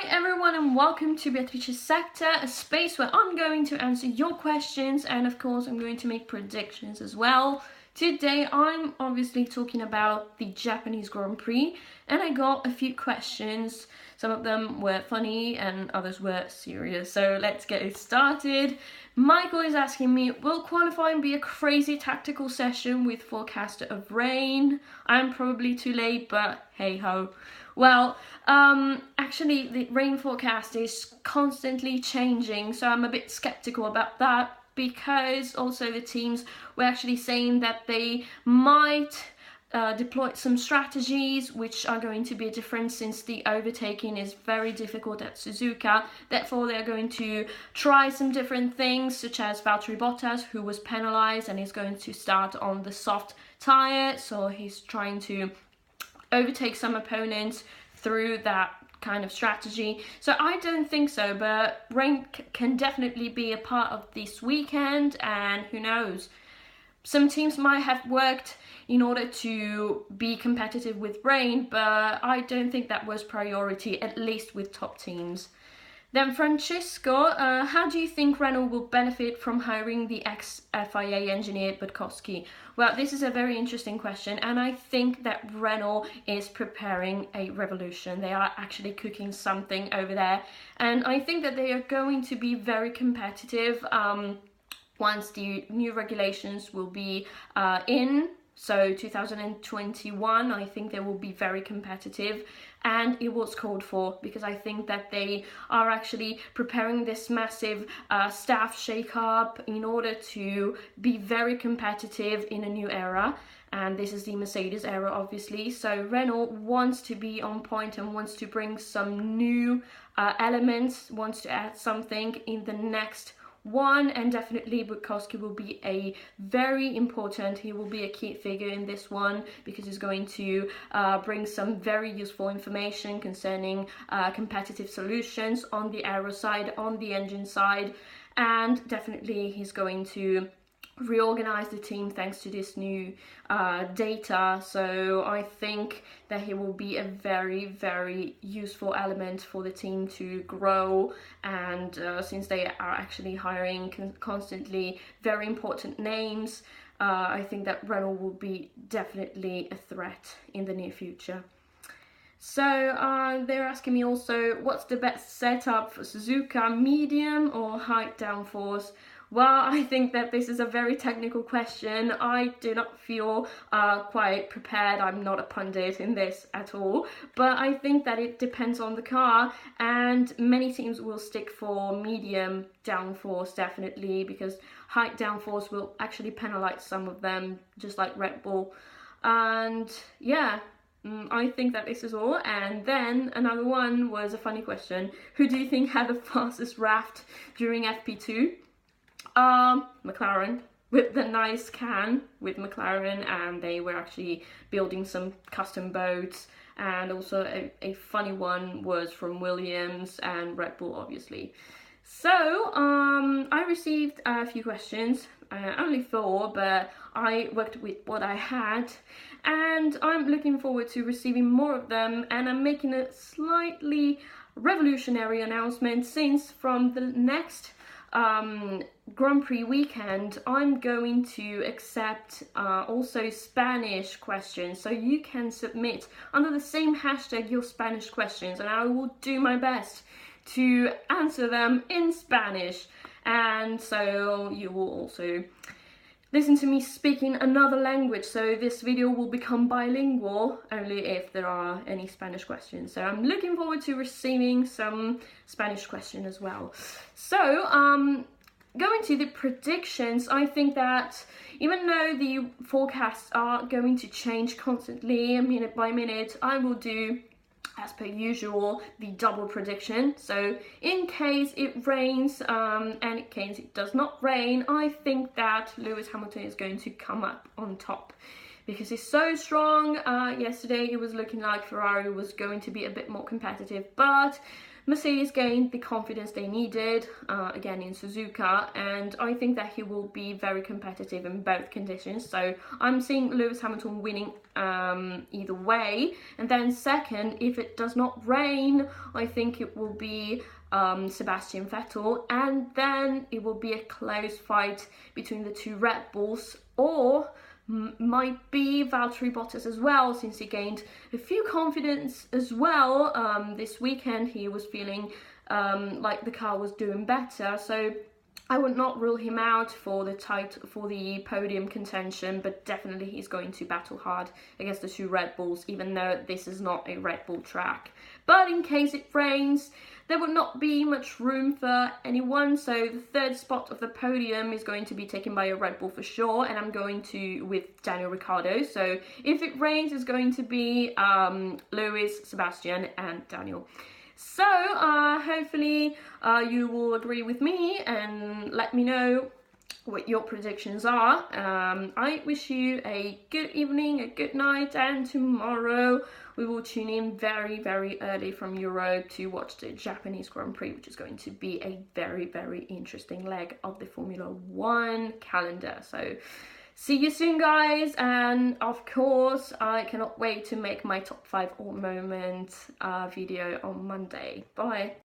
everyone and welcome to Beatrice's Sector, a space where I'm going to answer your questions and of course I'm going to make predictions as well. Today I'm obviously talking about the Japanese Grand Prix and I got a few questions. Some of them were funny and others were serious, so let's get it started. Michael is asking me, will qualifying be a crazy tactical session with forecast of rain? I'm probably too late, but hey ho. Well, actually the rain forecast is constantly changing, so I'm a bit skeptical about that because also the teams were actually saying that they might deploy some strategies which are going to be different since the overtaking is very difficult at Suzuka. Therefore, they're going to try some different things, such as Valtteri Bottas, who was penalized and is going to start on the soft tire, so he's trying to overtake some opponents through that kind of strategy. So I don't think so, but rain can definitely be a part of this weekend, and who knows, some teams might have worked in order to be competitive with rain, but I don't think that was priority, at least with top teams. Then Francisco, how do you think Renault will benefit from hiring the ex-FIA engineer Budkowski? Well, this is a very interesting question, and I think that Renault is preparing a revolution. They are actually cooking something over there, and I think that they are going to be very competitive once the new regulations will be in. So 2021, I think they will be very competitive, and it was called for because I think that they are actually preparing this massive staff shake-up in order to be very competitive in a new era. And this is the Mercedes era, obviously. So Renault wants to be on point and wants to bring some new elements, wants to add something in the next one, and definitely Budkowski will be a very important, he will be a key figure in this one because he's going to bring some very useful information concerning competitive solutions on the aero side, on the engine side, and definitely he's going to reorganize the team thanks to this new data. So I think that he will be a very useful element for the team to grow, and since they are actually hiring constantly very important names, I think that Renault will be definitely a threat in the near future. So they're asking me also, what's the best setup for Suzuka, medium or high downforce? Well, I think that this is a very technical question. I do not feel quite prepared. I'm not a pundit in this at all. But I think that it depends on the car, and many teams will stick for medium downforce, definitely, because high downforce will actually penalize some of them, just like Red Bull. And yeah, I think that this is all. And then another one was a funny question. Who do you think had the fastest raft during FP2? McLaren, with the nice can with McLaren, and they were actually building some custom boats. And also a funny one was from Williams and Red Bull, obviously. So I received a few questions, only 4, but I worked with what I had, and I'm looking forward to receiving more of them. And I'm making a slightly revolutionary announcement, since from the next Grand Prix weekend I'm going to accept also Spanish questions, so you can submit under the same hashtag your Spanish questions and I will do my best to answer them in Spanish, and so you will also listen to me speaking another language, so this video will become bilingual only if there are any Spanish questions. So I'm looking forward to receiving some Spanish questions as well. So going to the predictions, I think that even though the forecasts are going to change constantly, minute by minute, I will do, as per usual, the double prediction. So in case it rains and in case it does not rain, I think that Lewis Hamilton is going to come up on top. because he's so strong. Yesterday it was looking like Ferrari was going to be a bit more competitive, but Mercedes gained the confidence they needed, again in Suzuka, and I think that he will be very competitive in both conditions. So I'm seeing Lewis Hamilton winning either way. And then second, if it does not rain, I think it will be Sebastian Vettel, and then it will be a close fight between the two Red Bulls, or might be Valtteri Bottas as well, since he gained a few confidence as well this weekend. He was feeling like the car was doing better, so I would not rule him out for the podium contention, but definitely he's going to battle hard against the two Red Bulls, even though this is not a Red Bull track. But in case it rains, there would not be much room for anyone, so the third spot of the podium is going to be taken by a Red Bull for sure, and I'm going to with Daniel Ricciardo. So if it rains, it's going to be Lewis, Sebastian and Daniel. So hopefully you will agree with me and let me know what your predictions are. I wish you a good evening, a good night, and tomorrow we will tune in very, very early from Europe to watch the Japanese Grand Prix, which is going to be a very, very interesting leg of the Formula One calendar. So see you soon, guys, and of course I cannot wait to make my top 5 all moment video on Monday. Bye.